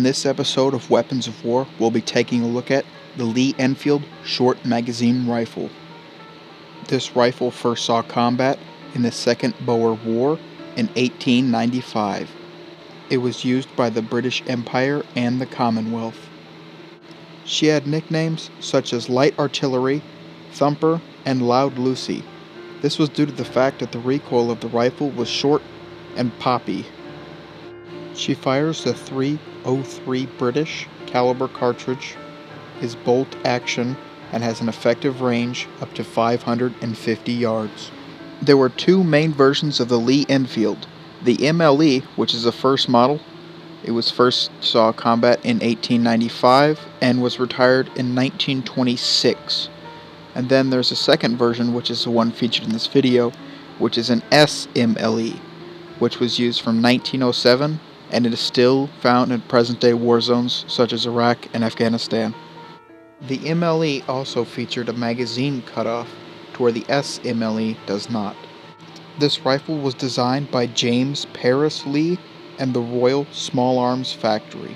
On this episode of Weapons of War, we'll be taking a look at the Lee-Enfield short magazine rifle. This rifle first saw combat in the Second Boer War in 1895. It was used by the British Empire and the Commonwealth. She had nicknames such as Light Artillery, Thumper, and Loud Lucy. This was due to the fact that the recoil of the rifle was short and poppy. She fires the .303 British caliber cartridge, is bolt action, and has an effective range up to 550 yards. There were two main versions of the Lee-Enfield. The MLE, which is the first model, it was first saw combat in 1895 and was retired in 1926. And then there's a second version, which is the one featured in this video, which is an SMLE, which was used from 1907, and it is still found in present-day war zones such as Iraq and Afghanistan. The MLE also featured a magazine cutoff, to where the SMLE does not. This rifle was designed by James Paris Lee and the Royal Small Arms Factory.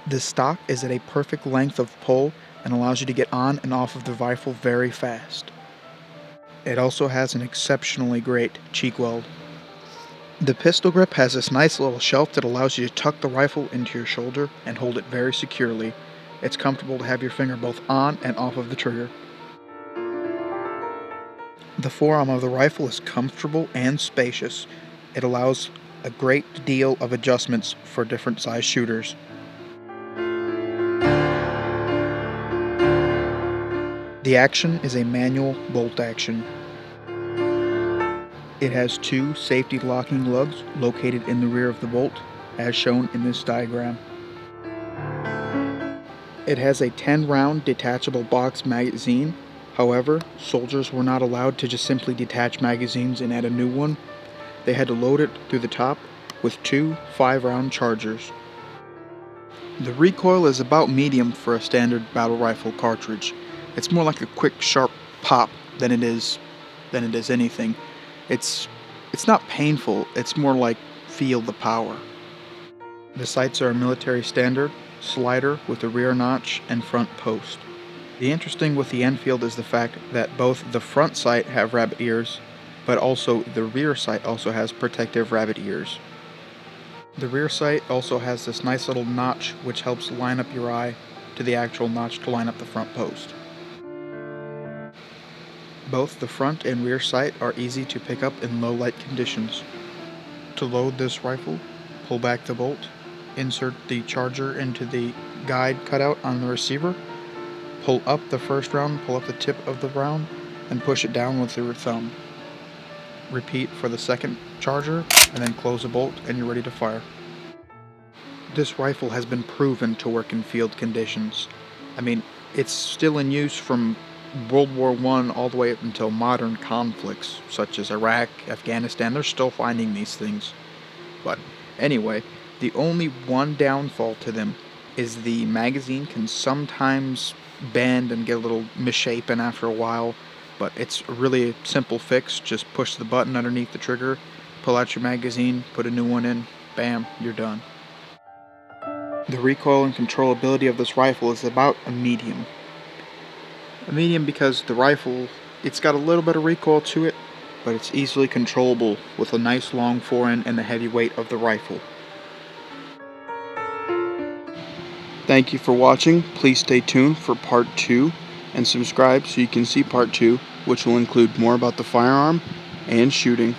The stock is at a perfect length of pull and allows you to get on and off of the rifle very fast. It also has an exceptionally great cheek weld. The pistol grip has this nice little shelf that allows you to tuck the rifle into your shoulder and hold it very securely. It's comfortable to have your finger both on and off of the trigger. The forearm of the rifle is comfortable and spacious. It allows a great deal of adjustments for different size shooters. The action is a manual bolt action. It has two safety locking lugs located in the rear of the bolt, as shown in this diagram. It has a 10-round detachable box magazine. However, soldiers were not allowed to just simply detach magazines and add a new one. They had to load it through the top with two 5-round chargers. The recoil is about medium for a standard battle rifle cartridge. It's more like a quick, sharp pop than it is anything. It's not painful, it's more like feel the power. The sights are a military standard slider with a rear notch and front post. The interesting with the Enfield is the fact that both the front sight have rabbit ears, but also the rear sight also has protective rabbit ears. The rear sight also has this nice little notch which helps line up your eye to the actual notch to line up the front post. Both the front and rear sight are easy to pick up in low light conditions. To load this rifle, pull back the bolt, insert the charger into the guide cutout on the receiver, pull up the first round, pull up the tip of the round, and push it down with your thumb. Repeat for the second charger, and then close the bolt and you're ready to fire. This rifle has been proven to work in field conditions. I mean, it's still in use from World War I all the way up until modern conflicts such as Iraq, Afghanistan. They're still finding these things. But anyway, the only one downfall to them is the magazine can sometimes bend and get a little misshapen after a while, but it's really a simple fix. Just push the button underneath the trigger, pull out your magazine, put a new one in, bam, you're done. The recoil and controllability of this rifle is about a medium. A medium because the rifle, it's got a little bit of recoil to it, but it's easily controllable with a nice long forend and the heavy weight of the rifle. Thank you for watching. Please stay tuned for part 2 and subscribe so you can see part 2, which will include more about the firearm and shooting.